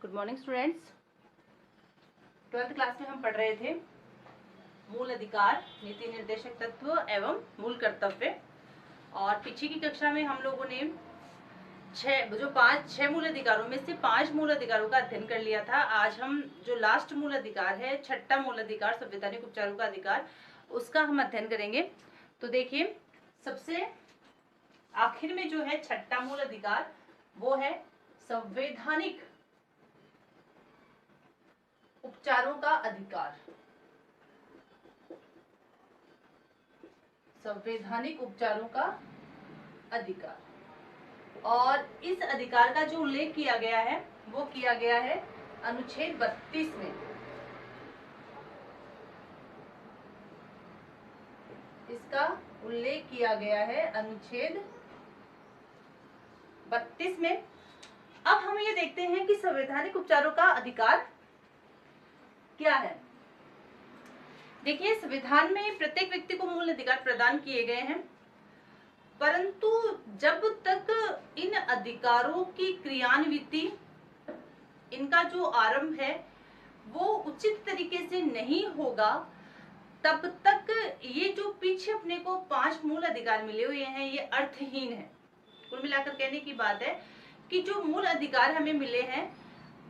Good morning students. 12th class में हम पढ़ रहे थे मूल अधिकार, नीति निर्देशक तत्व एवं मूल कर्तव्य। और पीछे की कक्षा में हम लोगों ने छह मूल अधिकारों में से 5 मूल अधिकारों का अध्ययन कर लिया था। आज हम जो लास्ट मूल अधिकार है, छठा मूल अधिकार संवैधानिक उपचारों का अधिकार, उसका हम अध्ययन करेंगे। तो देखिए, सबसे आखिर में जो है छठा मूल अधिकार वो है संवैधानिक उपचारों का अधिकार। संवैधानिक उपचारों का अधिकार। और इस अधिकार का जो उल्लेख किया गया है वो किया गया है अनुच्छेद 32 में। इसका उल्लेख किया गया है अनुच्छेद 32 में। अब हम ये देखते हैं कि संवैधानिक उपचारों का अधिकार क्या है। देखिए, संविधान में प्रत्येक व्यक्ति को मूल अधिकार प्रदान किए गए हैं, परंतु जब तक इन अधिकारों की क्रियान्विति, इनका जो आरंभ है वो उचित तरीके से नहीं होगा, तब तक ये जो पीछे अपने को 5 मूल अधिकार मिले हुए हैं ये अर्थहीन है। कुल मिलाकर कहने की बात है कि जो मूल अधिकार हमें मिले हैं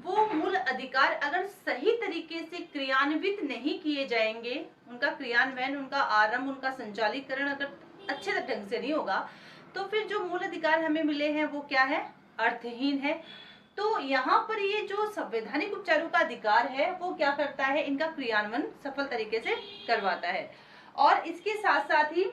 वो मूल अधिकार अगर सही तरीके से क्रियान्वित नहीं किए जाएंगे, उनका क्रियान्वयन, उनका आरंभ, उनका संचालीकरण अगर अच्छे ढंग से नहीं होगा, तो फिर जो मूल अधिकार हमें मिले हैं वो क्या है? अर्थहीन है। तो यहाँ पर ये जो संवैधानिक उपचारों का अधिकार है वो क्या करता है? इनका क्रियान्वयन सफल तरीके से करवाता है। और इसके साथ साथ ही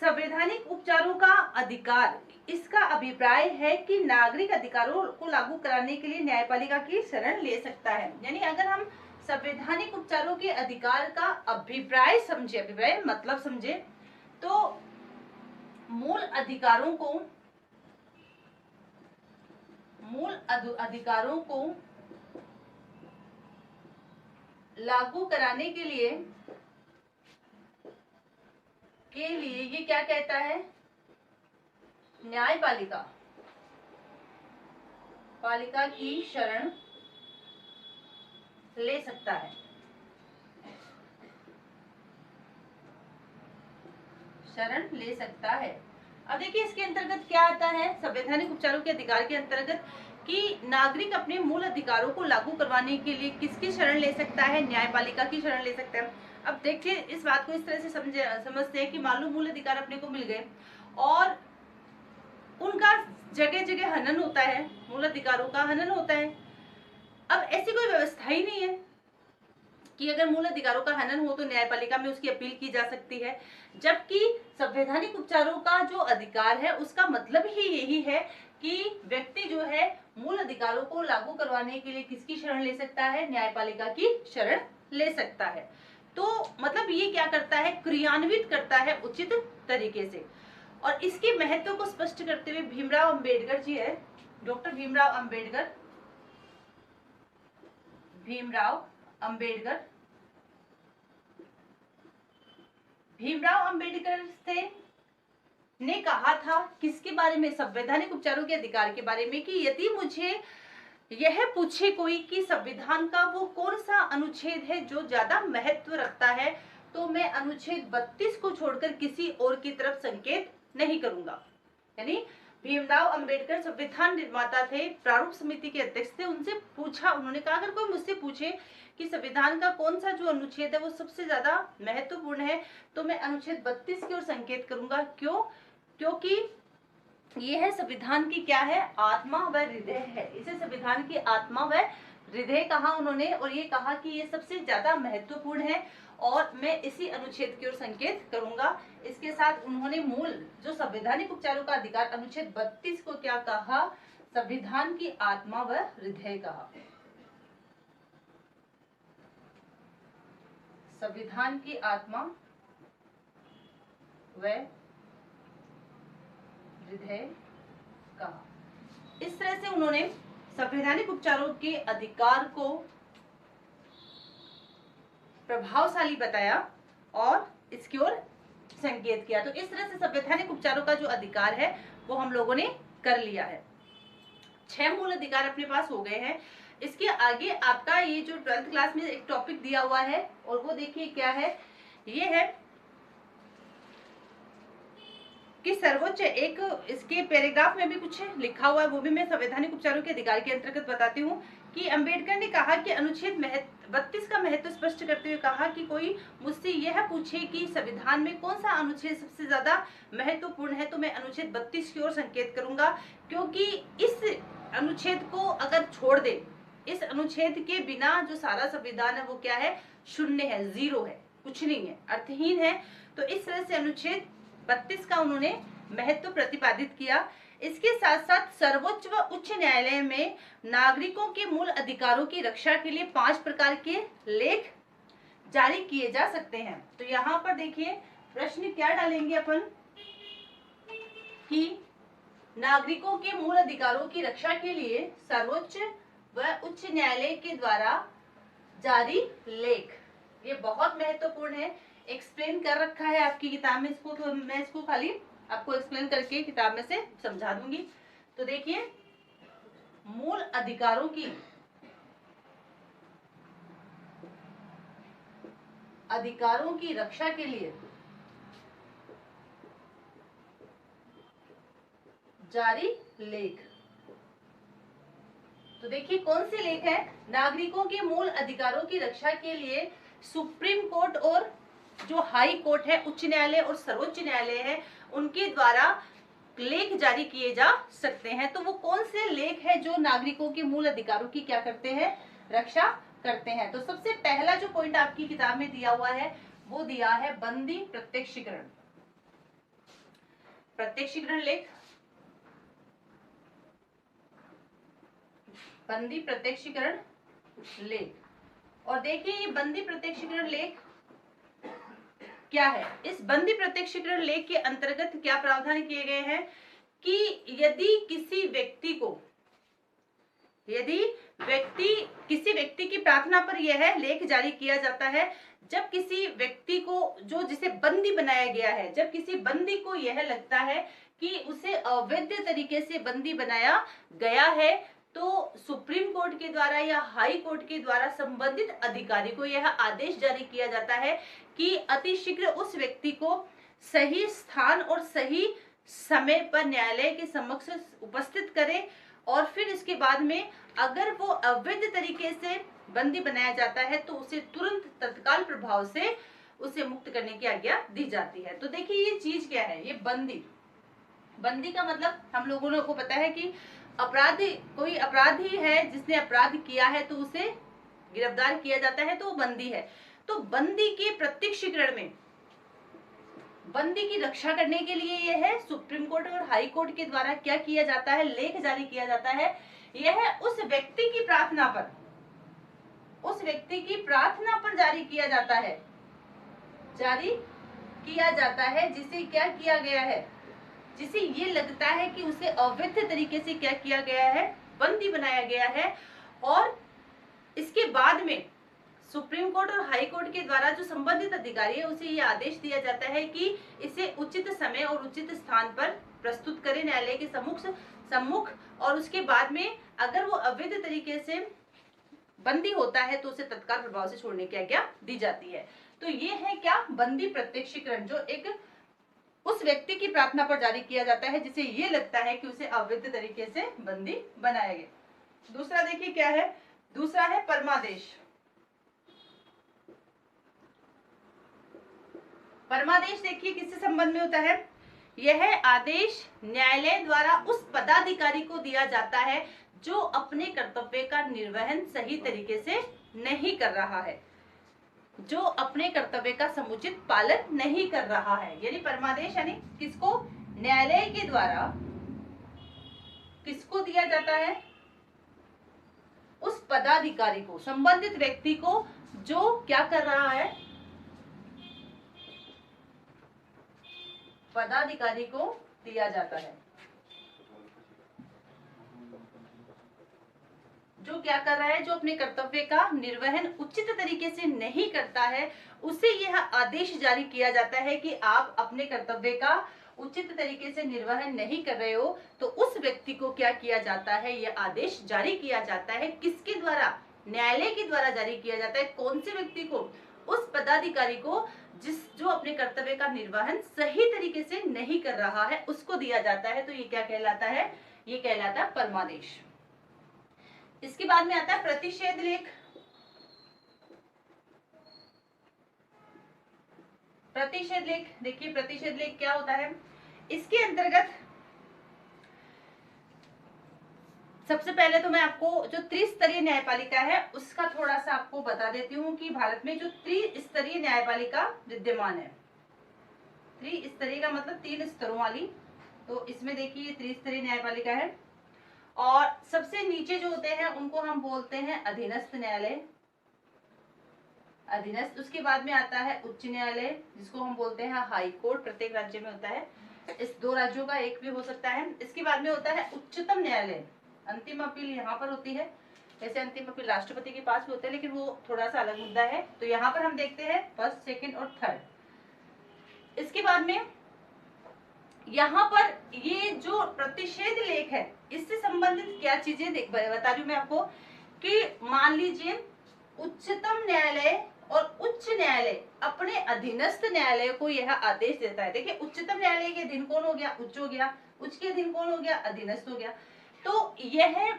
संवैधानिक उपचारों का अधिकार, इसका अभिप्राय है कि नागरिक अधिकारों को लागू कराने के लिए न्यायपालिका की शरण ले सकता है। यानी अगर हम संवैधानिक उपचारों के अधिकार का अभिप्राय समझे, अभिप्राय मतलब समझे, तो मूल अधिकारों को लागू कराने के लिए ये क्या कहता है? न्यायपालिका की शरण ले सकता है। शरण ले सकता है। अब देखिए, इसके अंतर्गत क्या आता है? संवैधानिक उपचारों के अधिकार के अंतर्गत कि नागरिक अपने मूल अधिकारों को लागू करवाने के लिए किसकी शरण ले सकता है? न्यायपालिका की शरण ले सकता है। अब देखिए, इस बात को इस तरह से समझते हैं कि मान लो मूल अधिकार अपने को मिल गए और उनका जगह जगह हनन होता है, मूल अधिकारों का हनन होता है। अब ऐसी कोई व्यवस्था ही नहीं है कि अगर मूल अधिकारों का हनन हो तो न्यायपालिका में उसकी अपील की जा सकती है, जबकि संवैधानिक उपचारों का जो अधिकार है उसका मतलब ही यही है कि व्यक्ति जो है मूल अधिकारों को लागू करवाने के लिए किसकी शरण ले सकता है? न्यायपालिका की शरण ले सकता है। तो मतलब ये क्या करता है? क्रियान्वित करता है उचित तरीके से। और इसके महत्व को स्पष्ट करते हुए भीमराव अंबेडकर जी है, डॉक्टर भीमराव अंबेडकर से ने कहा था किसके बारे में? संवैधानिक उपचारों के अधिकार के बारे में, कि यदि मुझे यह पूछे कोई कि संविधान का वो कौन सा अनुच्छेद है जो ज्यादा महत्व रखता है, तो मैं अनुच्छेद 32 को छोड़कर किसी और की तरफ संकेत नहीं करूंगा। यानी भीमराव अंबेडकर संविधान निर्माता थे, प्रारूप समिति के अध्यक्ष थे। उनसे पूछा, उन्होंने कहा अगर कोई मुझसे पूछे कि संविधान का कौन सा जो अनुच्छेद है वो सबसे ज्यादा महत्वपूर्ण है, तो मैं अनुच्छेद 32 की ओर संकेत करूंगा। क्यों? क्योंकि ये है संविधान की क्या है? आत्मा व हृदय है। इसे संविधान की आत्मा व हृदय कहा उन्होंने, और ये कहा कि ये सबसे ज्यादा महत्वपूर्ण है और मैं इसी अनुच्छेद की ओर संकेत करूंगा। इसके साथ उन्होंने मूल जो संवैधानिक उपचारों का अधिकार अनुच्छेद 32 को क्या कहा? संविधान की आत्मा व हृदय कहा। संविधान की आत्मा व हृदय कहा। इस तरह से उन्होंने संवैधानिक उपचारों के अधिकार को प्रभावशाली बताया और इसकी ओर संकेत किया। तो इस तरह से संवैधानिक उपचारों का जो अधिकार है वो हम लोगों ने कर लिया है। 6 मूल अधिकार अपने पास हो गए हैं। इसके आगे आपका ये जो 12th क्लास में एक टॉपिक दिया हुआ है, और वो देखिए क्या है, ये है कि सर्वोच्च, एक इसके पैराग्राफ में भी कुछ लिखा हुआ है, वो भी मैं संवैधानिक उपचारों के अधिकार के अंतर्गत बताती हूँ कि अंबेडकर ने कहा कि अनुच्छेद 32 का महत्व स्पष्ट करते हुए कहा कि कोई मुझसे यह पूछे कि संविधान में कौन सा अनुच्छेद सबसे ज्यादा महत्वपूर्ण है, तो मैं अनुच्छेद 32 की ओर संकेत करूंगा, क्योंकि इस अनुच्छेद को अगर छोड़ दे, इस अनुच्छेद के बिना जो सारा संविधान है वो क्या है, शून्य है, जीरो है, कुछ नहीं है, अर्थहीन है। तो इस तरह से अनुच्छेद 32 का उन्होंने महत्व प्रतिपादित किया। इसके साथ साथ सर्वोच्च व उच्च न्यायालय में नागरिकों के मूल अधिकारों की रक्षा के लिए 5 प्रकार के लेख जारी किए जा सकते हैं। तो यहाँ पर देखिए प्रश्न क्या डालेंगे अपन कि नागरिकों के मूल अधिकारों की रक्षा के लिए सर्वोच्च व उच्च न्यायालय के द्वारा जारी लेख, ये बहुत महत्वपूर्ण है। एक्सप्लेन कर रखा है आपकी किताब में, इसको तो मैं इसको खाली आपको एक्सप्लेन करके किताब में से समझा दूंगी। तो देखिए, मूल अधिकारों की रक्षा के लिए जारी लेख। तो देखिए कौन से लेख है, नागरिकों के मूल अधिकारों की रक्षा के लिए सुप्रीम कोर्ट और जो हाई कोर्ट है, उच्च न्यायालय और सर्वोच्च न्यायालय है, उनके द्वारा लेख जारी किए जा सकते हैं। तो वो कौन से लेख है जो नागरिकों के मूल अधिकारों की क्या करते हैं, रक्षा करते हैं। तो सबसे पहला जो पॉइंट आपकी किताब में दिया हुआ है वो दिया है बंदी प्रत्यक्षीकरण। प्रत्यक्षीकरण लेख, बंदी प्रत्यक्षीकरण लेख। और देखिए ये बंदी प्रत्यक्षीकरण लेख क्या है। इस बंदी प्रत्यक्षीकरण लेख के अंतर्गत क्या प्रावधान किए गए हैं कि यदि किसी व्यक्ति की प्रार्थना पर यह लेख जारी किया जाता है, जब किसी व्यक्ति को जो जिसे बंदी बनाया गया है, जब किसी बंदी को यह लगता है कि उसे अवैध तरीके से बंदी बनाया गया है, तो सुप्रीम कोर्ट के द्वारा या हाई कोर्ट के द्वारा संबंधित अधिकारी को यह आदेश जारी किया जाता है कि अतिशीघ्र उस व्यक्ति को सही स्थान और सही समय पर न्यायालय के समक्ष उपस्थित करे, और फिर इसके बाद में अगर वो अवैध तरीके से बंदी बनाया जाता है तो उसे तुरंत तत्काल प्रभाव से उसे मुक्त करने की आज्ञा दी जाती है। तो देखिए ये चीज क्या है, ये बंदी का मतलब हम लोगों को पता है कि अपराधी, कोई अपराधी है जिसने अपराध किया है तो उसे गिरफ्तार किया जाता है, तो वो बंदी है। तो बंदी के प्रत्यक्षीकरण में बंदी की रक्षा करने के लिए यह है सुप्रीम कोर्ट और हाई कोर्ट के द्वारा क्या किया जाता है, लेख जारी किया जाता है। यह उस व्यक्ति की प्रार्थना पर जारी किया जाता है जिसे क्या किया गया है, जिसे ये लगता है कि उसे अवैध तरीके से क्या किया गया है, बंदी बनाया गया है। और इसके बाद में सुप्रीम कोर्ट और हाई कोर्ट के द्वारा जो संबंधित अधिकारी है उसे ये आदेश दिया जाता है कि इसे उचित समय और उचित स्थान पर प्रस्तुत करें न्यायालय के सम्मुख, और उसके बाद में अगर वो अवैध तरीके से बंदी होता है तो उसे तत्काल प्रभाव से छोड़ने की आज्ञा दी जाती है। तो ये है क्या, बंदी प्रत्यक्षीकरण, जो एक उस व्यक्ति की प्रार्थना पर जारी किया जाता है जिसे ये लगता है कि उसे अवैध तरीके से बंदी बनाया गया। दूसरा देखिए क्या है, दूसरा है परमादेश। परमादेश देखिए किससे संबंध में होता है, यह आदेश न्यायालय द्वारा उस पदाधिकारी को दिया जाता है जो अपने कर्तव्य का निर्वहन सही तरीके से नहीं कर रहा है, जो अपने कर्तव्य का समुचित पालन नहीं कर रहा है। यानी परमादेश यानी किसको, न्यायालय के द्वारा किसको दिया जाता है, उस पदाधिकारी को, संबंधित व्यक्ति को जो क्या कर रहा है, पदाधिकारी को दिया जाता है जो क्या कर रहा है, जो अपने कर्तव्य का निर्वहन उचित तरीके से नहीं करता है, उसे यह आदेश जारी किया जाता है कि आप अपने कर्तव्य का उचित तरीके से निर्वहन नहीं कर रहे हो तो उस व्यक्ति को क्या किया जाता है, यह आदेश जारी किया जाता है। किसके द्वारा? न्यायालय के द्वारा जारी किया जाता है। कौन से व्यक्ति को? उस पदाधिकारी को जो अपने कर्तव्य का निर्वहन सही तरीके से नहीं कर रहा है उसको दिया जाता है। तो ये क्या कहलाता है? ये कहलाता है परमादेश। इसके बाद में आता है प्रतिषेध लेख। प्रतिषेध लेख, देखिए प्रतिषेध लेख क्या होता है। इसके अंतर्गत सबसे पहले तो मैं आपको जो त्रिस्तरीय न्यायपालिका है उसका थोड़ा सा आपको बता देती हूँ कि भारत में जो त्रिस्तरीय न्यायपालिका विद्यमान है, त्रिस्तरीय का मतलब 3 स्तरों वाली, तो इसमें देखिए ये त्रिस्तरीय न्यायपालिका है। और सबसे नीचे जो होते हैं उनको हम बोलते हैं अधीनस्थ न्यायालय, अधीनस्थ। उसके बाद में आता है उच्च न्यायालय जिसको हम बोलते हैं हाई कोर्ट, प्रत्येक राज्य में होता है, इस 2 राज्यों का एक भी हो सकता है। इसके बाद में होता है उच्चतम न्यायालय, अंतिम अपील यहाँ पर होती है। वैसे अंतिम अपील राष्ट्रपति के पास भी होता है लेकिन वो थोड़ा सा अलग मुद्दा है। तो यहाँ पर हम देखते हैं फर्स्ट, सेकंड और थर्ड। इसके बाद में यहाँ पर ये जो प्रतिषेध लेख है इससे संबंधित क्या चीजें बता रही हूँ मैं आपको कि मान लीजिए उच्चतम न्यायालय और उच्च न्यायालय अपने अधीनस्थ न्यायालय को यह आदेश देता है। देखिए उच्चतम न्यायालय के अधीन कौन हो गया? उच्च हो गया। उच्च के अधीन कौन हो गया? अधीनस्थ हो गया। तो यह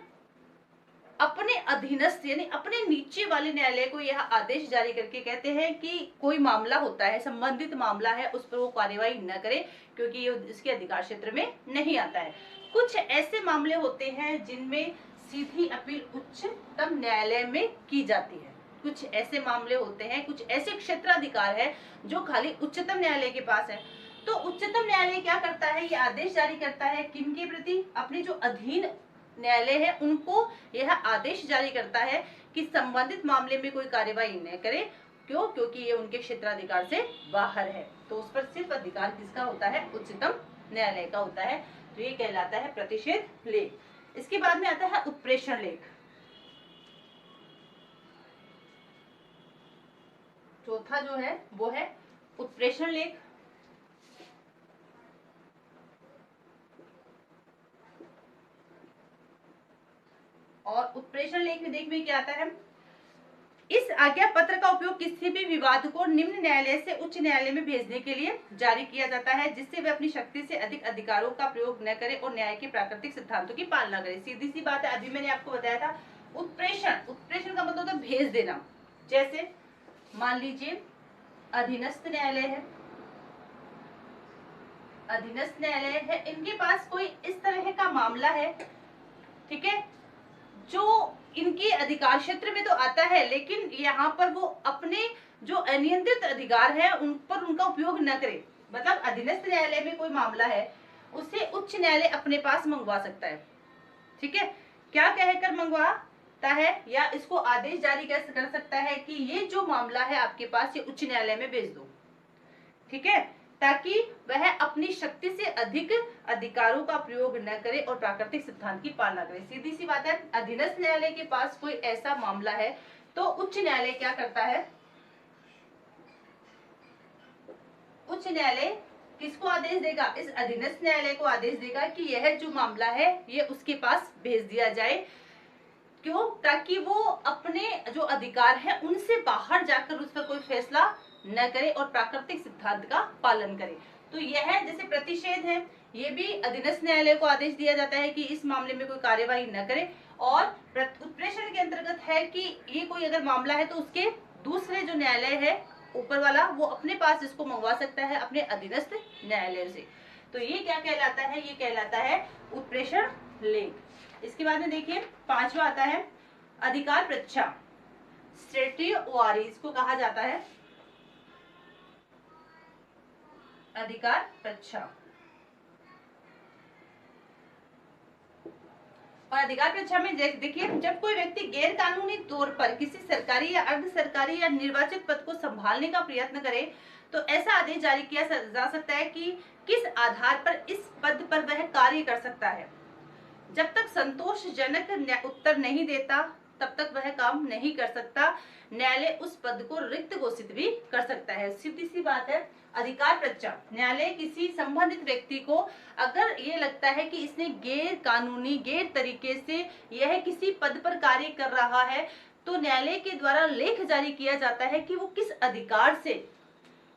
अपने अधीनस्थ यानी अपने नीचे वाले न्यायालय को यह आदेश जारी करके कहते हैं कि कोई मामला होता है, संबंधित मामला है, उस पर वो कार्यवाही न करे क्योंकि ये इसके अधिकार क्षेत्र में नहीं आता है। कुछ ऐसे मामले होते हैं जिनमें सीधी अपील उच्चतम न्यायालय में की जाती है। कुछ ऐसे मामले होते हैं, कुछ ऐसे क्षेत्राधिकार है जो खाली उच्चतम न्यायालय के पास है। तो उच्चतम न्यायालय क्या करता है? ये आदेश जारी करता है किन के प्रति? अपने जो अधीन न्यायालय है उनको यह आदेश जारी करता है कि संबंधित मामले में कोई कार्यवाही न करे। क्यों? क्योंकि ये उनके क्षेत्राधिकार से बाहर है। तो उस पर सिर्फ अधिकार किसका होता है? उच्चतम न्यायालय का होता है। तो ये कहलाता है प्रतिषेध लेख। इसके बाद में आता है उत्प्रेषण लेख। चौथा जो है वो है उत्प्रेषण लेख। और उत्प्रेषण लेख में देखिए क्या आता है। इस आज्ञा पत्र का उपयोग किसी भी विवाद को निम्न न्यायालय से उच्च न्यायालय में भेजने के लिए जारी किया जाता है जिससे वे अपनी शक्ति से अधिक अधिकारों का प्रयोग न करे और न्याय के प्राकृतिक सिद्धांतों की पालना करे। सीधी सी बात है, अभी मैंने आपको बताया था उत्प्रेषण। उत्प्रेषण का मतलब होता है भेज देना। जैसे मान लीजिए अधीनस्थ न्यायालय है, अधीनस्थ न्यायालय है, इनके पास कोई इस तरह का मामला है, ठीक है, जो इनके अधिकार क्षेत्र में तो आता है लेकिन यहाँ पर वो अपने जो अनियंत्रित अधिकार है उन पर उनका उपयोग न करे। मतलब अधीनस्थ न्यायालय में कोई मामला है उसे उच्च न्यायालय अपने पास मंगवा सकता है। ठीक है, क्या कहकर मंगवाता है या इसको आदेश जारी कर सकता है कि ये जो मामला है आपके पास ये उच्च न्यायालय में भेज दो। ठीक है, ताकि वह अपनी शक्ति से अधिक अधिकारों का प्रयोग न करे और प्राकृतिक सिद्धांत की पालना करे। सीधी सी बात है, अधीनस्थ न्यायालय के पास कोई ऐसा मामला है तो उच्च न्यायालय क्या करता है? उच्च न्यायालय किसको आदेश देगा? इस अधीनस्थ न्यायालय को आदेश देगा कि यह जो मामला है ये उसके पास भेज दिया जाए। क्यों? ताकि वो अपने जो अधिकार है उनसे बाहर जाकर उस पर कोई फैसला न करे और प्राकृतिक सिद्धांत का पालन करे। तो यह जैसे प्रतिषेध है, ये भी अधीनस्थ न्यायालय को आदेश दिया जाता है कि इस मामले में कोई कार्यवाही न करे। और उत्प्रेषण के अंतर्गत है कि ये कोई अगर मामला है तो उसके दूसरे जो न्यायालय है ऊपर वाला वो अपने पास इसको मंगवा सकता है अपने अधीनस्थ न्यायालय से। तो ये क्या कहलाता है? ये कहलाता है उत्प्रेषण लेख। इसके बाद में देखिए पांचवा आता है अधिकार परीक्षा, स्टेट्यूटरी इसको कहा जाता है अधिकार परीक्षा। और अधिकार परीक्षा में देखिए जब कोई व्यक्ति गैर कानूनी तौर पर किसी सरकारी या अर्ध सरकारी या निर्वाचित पद को संभालने का प्रयत्न करे तो ऐसा आदेश जारी किया जा सकता है कि किस आधार पर इस पद पर वह कार्य कर सकता है। जब तक संतोषजनक उत्तर नहीं देता तब तक वह काम नहीं कर सकता। न्यायालय उस पद को रिक्त घोषित भी कर सकता है। सीधी सी बात है। अधिकार प्रत्याह, न्यायालय किसी संबंधित व्यक्ति को अगर ये लगता है कि इसने गैर कानूनी, गैर तरीके से यह किसी पद पर कार्य कर रहा है, तो न्यायालय के द्वारा लेख जारी किया जाता है कि वो किस अधिकार से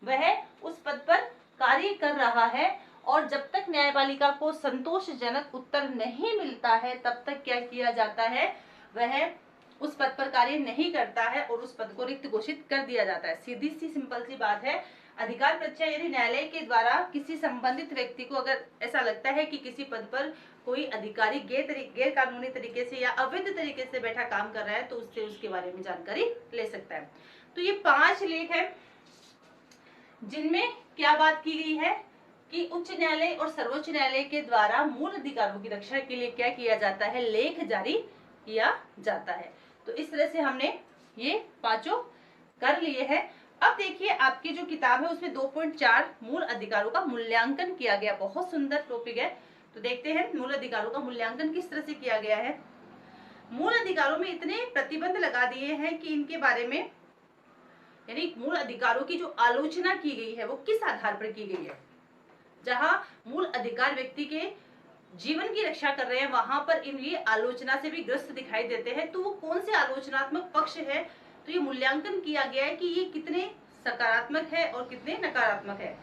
वह उस पद पर कार्य कर रहा है, और जब तक न्यायपालिका को संतोषजनक उत्तर नहीं मिलता है तब तक क्या किया जाता है, वह उस पद पर कार्य नहीं करता है और उस पद को रिक्त घोषित कर दिया जाता है। सीधी सी सिंपल सी बात है। अधिकार प्रत्याह यदि न्यायालय के द्वारा किसी संबंधित व्यक्ति को अगर ऐसा लगता है कि किसी पद पर कोई अधिकारी गैर कानूनी तरीके से या अवैध तरीके से बैठा काम कर रहा है, तो उससे उसके बारे में जानकारी ले सकता है। तो ये 5 लेख है जिनमें क्या बात की गई है कि उच्च न्यायालय और सर्वोच्च न्यायालय के द्वारा मूल अधिकारों की रक्षा के लिए क्या किया जाता है, लेख जारी किया जाता है। तो इस तरह से हमने ये 5 कर लिए हैं। अब देखिए आपकी जो किताब है उसमें 2.4 मूल अधिकारों का मूल्यांकन किया गया। बहुत सुंदर टॉपिक है। तो देखते हैं मूल अधिकारों का मूल्यांकन किस तरह से किया गया है। मूल अधिकारों में इतने प्रतिबंध लगा दिए हैं कि इनके बारे में, यानी मूल अधिकारों की जो आलोचना की गई है वो किस आधार पर की गई है। जहां मूल अधिकार व्यक्ति के जीवन की रक्षा कर रहे हैं, वहां पर इन ये आलोचना से भी ग्रस्त दिखाई देते हैं। तो वो कौन से आलोचनात्मक पक्ष है, तो ये मूल्यांकन किया गया है कि ये कितने सकारात्मक है और कितने नकारात्मक है।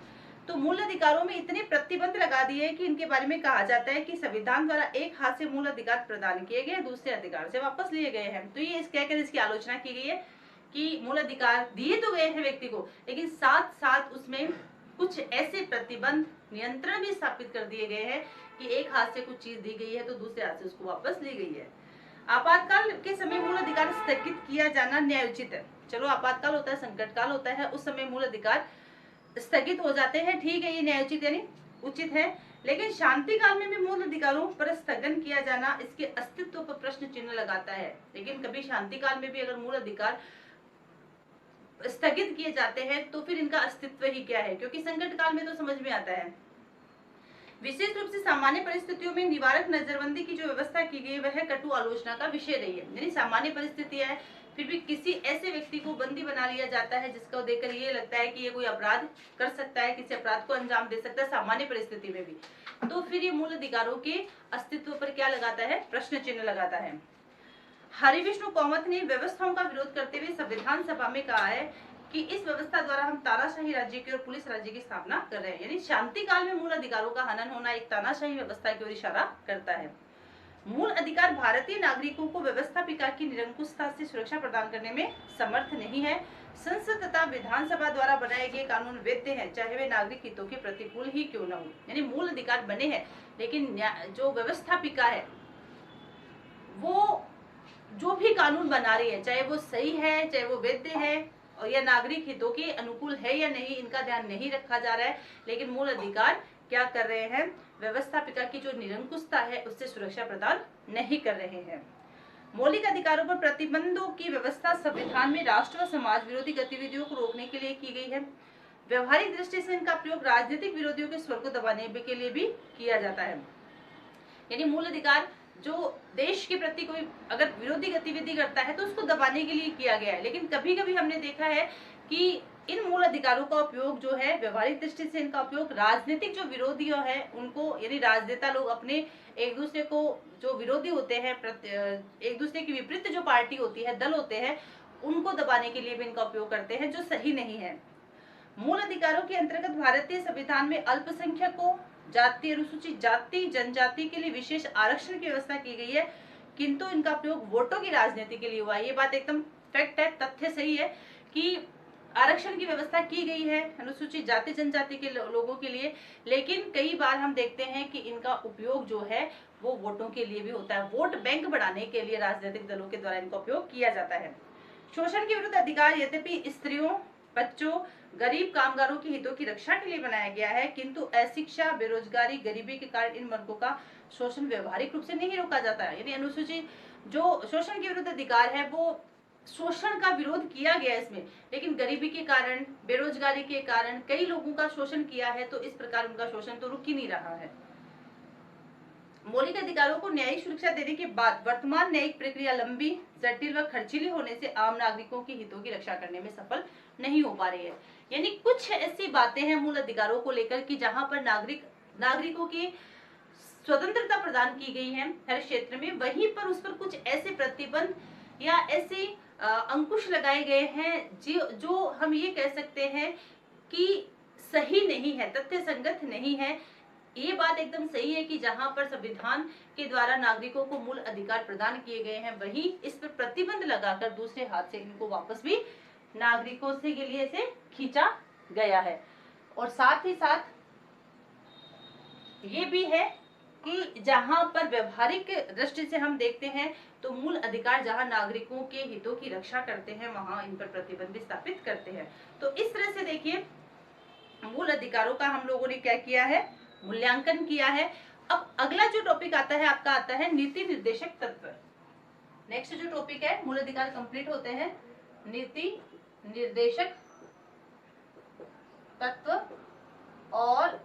तो मूल अधिकारों में इतने प्रतिबंध लगा दिए हैं कि इनके बारे में कहा जाता है कि संविधान द्वारा एक हाथ से मूल अधिकार प्रदान किए गए, दूसरे अधिकार से वापस लिए गए हैं। तो ये इस कहकर इसकी आलोचना की गई है कि मूल अधिकार दिए तो गए हैं व्यक्ति को, लेकिन साथ साथ उसमें कुछ ऐसे प्रतिबंध, नियंत्रण भी स्थापित कर दिए गए हैं कि एक हाथ से कुछ चीज दी गई है तो दूसरे हाथ से उसको वापस ली गई है। आपातकाल के समय मूल अधिकार स्थगित किया जाना न्यायोचित है। चलो आपातकाल होता है, संकट काल होता है, उस समय मूल अधिकार स्थगित हो जाते हैं, ठीक है, ये न्यायोचित यानी उचित है। लेकिन शांति काल में भी मूल अधिकारों पर स्थगन किया जाना इसके अस्तित्व पर प्रश्न चिन्ह लगाता है। लेकिन कभी शांति काल में भी अगर मूल अधिकार स्थगित किए जाते हैं तो फिर इनका अस्तित्व ही क्या है, क्योंकि संकट काल में तो समझ में आता है। विशेष रूप से सामान्य परिस्थितियों में निवारक नजरबंदी की जो व्यवस्था की गई वह कटु आलोचना का विषय रही है। यानी सामान्य परिस्थितियां है, फिर भी किसी ऐसे व्यक्ति को बंदी बना लिया जाता है जिसको देखकर ये लगता है कि ये कोई अपराध कर सकता है, किसी अपराध को अंजाम दे सकता है सामान्य परिस्थिति में भी, तो फिर ये मूल अधिकारों के अस्तित्व पर क्या लगाता है, प्रश्न चिन्ह लगाता है। हरिविष्णु कामत ने व्यवस्थाओं का विरोध करते हुए संविधान सभा में कहा है कि इस व्यवस्था द्वारा हम तानाशाही राज्य की और पुलिस राज्य की स्थापना कर रहे हैं। यानी शांति काल में मूल अधिकारों का हनन होना एक तानाशाही व्यवस्था की ओर इशारा करता है। मूल अधिकार भारतीय नागरिकों को व्यवस्थापिका की निरंकुशता से सुरक्षा प्रदान करने में समर्थ नहीं है। संसद तथा विधानसभा द्वारा बनाए गए कानून वैध हैं, चाहे वे नागरिक हितों के प्रतिकूल ही क्यों न हो। यानी मूल अधिकार बने हैं, लेकिन जो व्यवस्थापिका है वो जो भी कानून बना रही है, चाहे वो सही है, चाहे वो वैध है और या नागरिक हितों के अनुकूल है या नहीं, इनका ध्यान नहीं रखा जा रहा है। लेकिन मूल अधिकार क्या कर रहे हैं, व्यवस्थापिका की जो निरंकुशता है उससे सुरक्षा प्रदान नहीं कर रहे हैं। मौलिक अधिकारों पर प्रतिबंधों की व्यवस्था संविधान में राष्ट्र व समाज विरोधी गतिविधियों को रोकने के लिए की गई है। व्यवहारिक दृष्टि से इनका प्रयोग राजनीतिक विरोधियों के स्वर को दबाने के लिए भी किया जाता है। यानी मूल अधिकार जो देश के प्रति कोई अगर विरोधी गतिविधि करता है तो उसको दबाने के लिए किया गया है। लेकिन कभी कभी हमने देखा है कि इन मूल अधिकारों का उपयोग जो है, व्यवहारिक दृष्टि से इनका उपयोग राजनीतिक जो विरोधी है उनको, यानी राजनेता लोग अपने एक दूसरे को, जो विरोधी होते हैं, एक दूसरे की विपरीत जो पार्टी होती है, दल होते हैं, उनको दबाने के लिए भी इनका उपयोग करते हैं, जो सही नहीं है। मूल अधिकारों के अंतर्गत भारतीय संविधान में अल्पसंख्यकों, जाति, अनुसूचित जाति, जनजाति के लिए विशेष आरक्षण की व्यवस्था की गई है, किंतु इनका उपयोग वोटों की राजनीति के लिए हुआ। ये बात एकदम फैक्ट है, तथ्य सही है कि आरक्षण की व्यवस्था की गई है अनुसूचित जाति जनजाति के लोगों के लिए, लेकिन कई बार हम देखते हैं कि इनका उपयोग जो है वो वोटों के लिए भी होता है। वोट बैंक बढ़ाने के लिए राजनीतिक दलों के द्वारा इनका उपयोग किया जाता है। शोषण के विरुद्ध अधिकार यद्यपि स्त्रियों, बच्चों, गरीब कामगारों के हितों की रक्षा के लिए बनाया गया है, किंतु अशिक्षा, बेरोजगारी, गरीबी के कारण इन वर्गों का शोषण व्यवहारिक रूप से नहीं रोका जाता है। यानी अनुसूचित जो शोषण के विरुद्ध अधिकार है वो शोषण का विरोध किया गया इसमें, लेकिन गरीबी के कारण, बेरोजगारी के कारण कई लोगों का शोषण किया है, तो इस प्रकार उनका शोषण तो रुक ही नहीं रहा है। मौलिक अधिकारों को न्यायिक सुरक्षा देने के बाद वर्तमान न्यायिक प्रक्रिया लंबी, जटिल व खर्चीली होने से आम नागरिकों के हितों की रक्षा करने में सफल नहीं हो पा रही है। यानी कुछ ऐसी बातें हैं मूल अधिकारों को लेकर कि जहां पर नागरिकों की स्वतंत्रता प्रदान की गई है हर क्षेत्र में, वहीं पर उस पर कुछ ऐसे प्रतिबंध या ऐसे अंकुश लगाए गए हैं जो हम ये कह सकते हैं कि सही नहीं है, तथ्य संगत नहीं है। ये बात एकदम सही है कि जहां पर संविधान के द्वारा नागरिकों को मूल अधिकार प्रदान किए गए हैं, वहीं इस पर प्रतिबंध लगाकर दूसरे हाथ से इनको वापस भी नागरिकों से के लिए से खींचा गया है। और साथ ही साथ ये भी है कि जहां पर व्यवहारिक दृष्टि से हम देखते हैं तो मूल अधिकार जहां नागरिकों के हितों की रक्षा करते हैं, वहां इन पर प्रतिबंध भी स्थापित करते हैं। तो इस तरह से देखिए मूल अधिकारों का हम लोगों ने क्या किया है, मूल्यांकन किया है। अब अगला जो टॉपिक आता है आपका आता है नीति निर्देशक तत्व। नेक्स्ट जो टॉपिक है, मूल अधिकार कंप्लीट होते हैं, नीति निर्देशक तत्व। और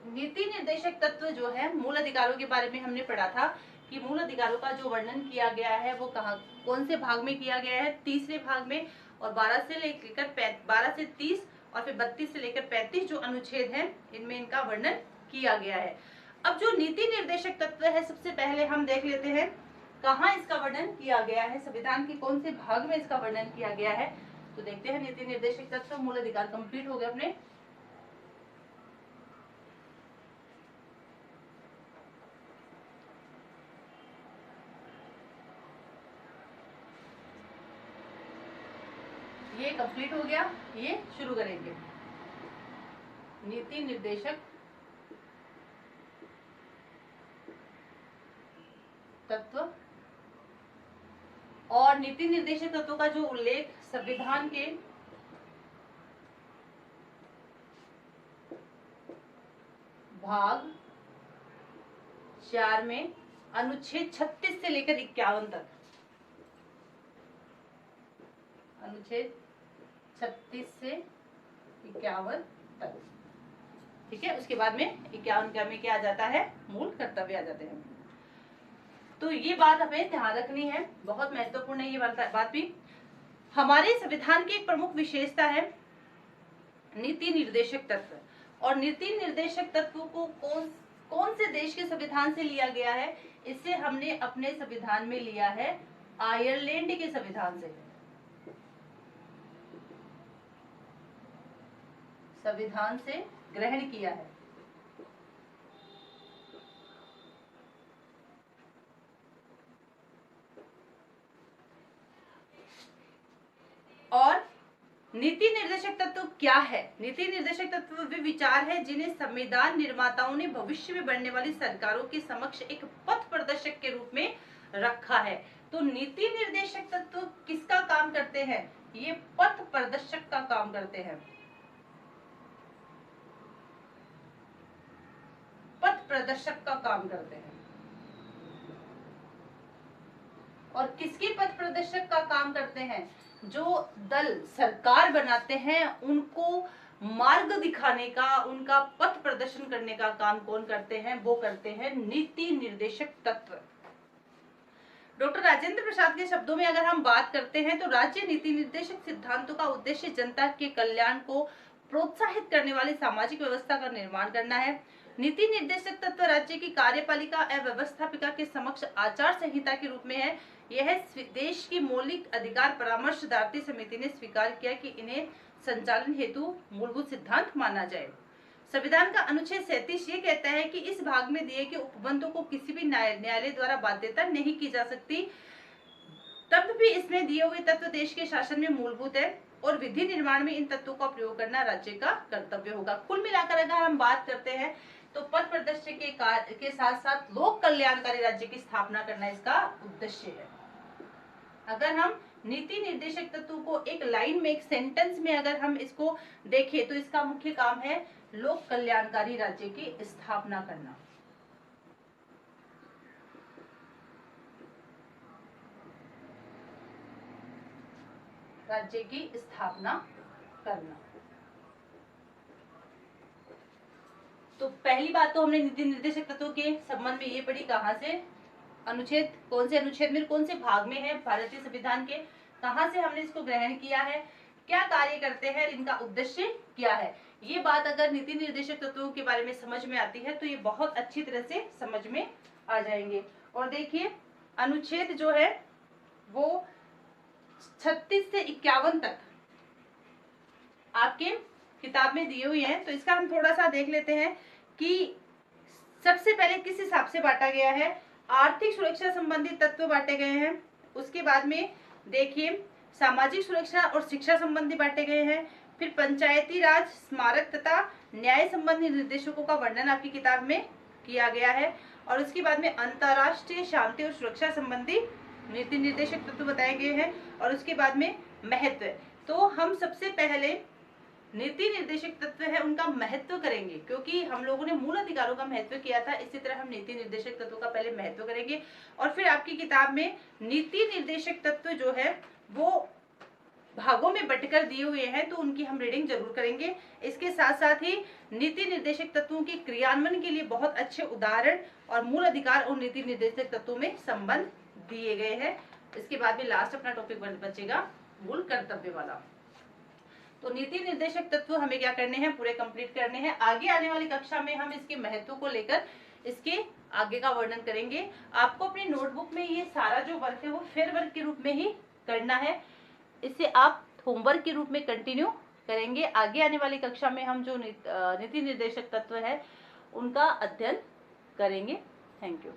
नीति निर्देशक तत्व जो है, मूल अधिकारों के बारे में हमने पढ़ा था कि मूल अधिकारों का जो वर्णन किया गया है वो कौन से भाग में किया गया है, तीसरे भाग में। और 12 से 30 और फिर 32 से लेकर 35 जो अनुच्छेद हैं, इनमें इनका वर्णन किया गया है। अब जो नीति निर्देशक तत्व है, सबसे पहले हम देख लेते हैं कहाँ इसका वर्णन किया गया है, संविधान के कौन से भाग में इसका वर्णन किया गया है। तो देखते हैं नीति निर्देशक तत्व, मूल अधिकार कंप्लीट हो गए अपने। ये कंप्लीट हो गया, ये शुरू करेंगे नीति निर्देशक तत्व। और नीति निर्देशक तत्व का जो उल्लेख संविधान के भाग 4 में अनुच्छेद 36 से लेकर 51 तक, अनुच्छेद 36 से 51 तक, ठीक है। उसके बाद में 51 में क्या आ जाता है, मूल कर्तव्य आ जाते हैं। तो ये बात हमें ध्यान रखनी है, बहुत महत्वपूर्ण है ये बात भी। हमारे संविधान की एक प्रमुख विशेषता है नीति निर्देशक तत्व। और नीति निर्देशक तत्व को कौन से देश के संविधान से लिया गया है, इसे हमने अपने संविधान में लिया है आयरलैंड के संविधान से, संविधान से ग्रहण किया है। और नीति निर्देशक तत्व क्या है? नीति निर्देशक तत्व वे विचार है जिन्हें संविधान निर्माताओं ने भविष्य में बनने वाली सरकारों के समक्ष एक पथ प्रदर्शक के रूप में रखा है। तो नीति निर्देशक तत्व किसका काम करते हैं? ये पथ प्रदर्शक का काम करते हैं, पथ प्रदर्शक का काम करते हैं। और किसकी पथ प्रदर्शक का काम करते हैं? जो दल सरकार बनाते हैं उनको मार्ग दिखाने का, उनका पथ प्रदर्शन करने का काम कौन करते हैं? वो करते हैं नीति निर्देशक तत्व। डॉक्टर राजेंद्र प्रसाद के शब्दों में अगर हम बात करते हैं तो राज्य नीति निर्देशक सिद्धांतों का उद्देश्य जनता के कल्याण को प्रोत्साहित करने वाली सामाजिक व्यवस्था का निर्माण करना है। नीति निर्देशक तत्व राज्य की कार्यपालिका एवं व्यवस्थापिका के समक्ष आचार संहिता के रूप में है। यह देश की मौलिक अधिकार परामर्शदात्री समिति ने स्वीकार किया कि इन्हें संचालन हेतु मूलभूत सिद्धांत माना जाए। संविधान का अनुच्छेद 37 ये कहता है कि इस भाग में दिए गए उपबंधों को किसी भी न्यायालय द्वारा बाध्यता नहीं की जा सकती। तब भी इसमें दिए हुए तत्व देश के शासन में मूलभूत है और विधि निर्माण में इन तत्वों का प्रयोग करना राज्य का कर्तव्य होगा। कुल मिलाकर अगर हम बात करते हैं तो पथ प्रदर्शक के साथ साथ लोक कल्याणकारी राज्य की स्थापना करना इसका उद्देश्य है। अगर हम नीति निर्देशक तत्व को एक लाइन में, एक सेंटेंस में अगर हम इसको देखें तो इसका मुख्य काम है लोक कल्याणकारी राज्य की स्थापना करना। राज्य की स्थापना करना। तो पहली बात तो हमने नीति निर्देशक तत्वों के संबंध में ये पढ़ी, कहाँ से अनुच्छेद, कौन से अनुच्छेद में, कौन से भाग में है भारतीय संविधान के, कहाँ से हमने इसको ग्रहण किया है, क्या कार्य करते हैं, इनका उद्देश्य क्या है। ये बात अगर नीति निर्देशक तत्वों के बारे में समझ में आती है तो ये बहुत अच्छी तरह से समझ में आ जाएंगे। और देखिए अनुच्छेद जो है वो 36 से 51 तक आपके किताब में दिए हुए हैं। तो इसका हम थोड़ा सा देख लेते हैं कि सबसे पहले किस हिसाब से बांटा गया है। आर्थिक सुरक्षा संबंधी तत्व बांटे गए हैं, उसके बाद में देखिए सामाजिक सुरक्षा और शिक्षा संबंधी बांटे गए हैं, फिर पंचायती राज, स्मारक तथा न्याय संबंधी निर्देशकों का वर्णन आपकी किताब में किया गया है, और उसके बाद में अंतर्राष्ट्रीय शांति और सुरक्षा संबंधी नीति निर्देशक तत्व बताए गए हैं, और उसके बाद में महत्व। तो हम सबसे पहले नीति निर्देशक तत्व है उनका महत्व करेंगे, क्योंकि हम लोगों ने मूल अधिकारों का महत्व किया था, इसी तरह हम नीति निर्देशक तत्वों का पहले महत्व करेंगे। और फिर आपकी किताब में नीति निर्देशक तत्व जो है वो भागों में बंटकर दिए हुए हैं, तो उनकी हम रीडिंग जरूर करेंगे। इसके साथ साथ ही नीति निर्देशक तत्वों के क्रियान्वयन के लिए बहुत अच्छे उदाहरण और मूल अधिकार और नीति निर्देशक तत्वों में संबंध दिए गए हैं। इसके बाद में लास्ट अपना टॉपिक बचेगा मूल कर्तव्य वाला। तो नीति निर्देशक तत्व हमें क्या करने हैं, पूरे कंप्लीट करने हैं। आगे आने वाली कक्षा में हम इसके महत्व को लेकर इसके आगे का वर्णन करेंगे। आपको अपनी नोटबुक में ये सारा जो वर्क है वो फेयर वर्क के रूप में ही करना है, इसे आप होमवर्क के रूप में कंटिन्यू करेंगे। आगे आने वाली कक्षा में हम जो नीति निर्देशक तत्व है उनका अध्ययन करेंगे। Thank you.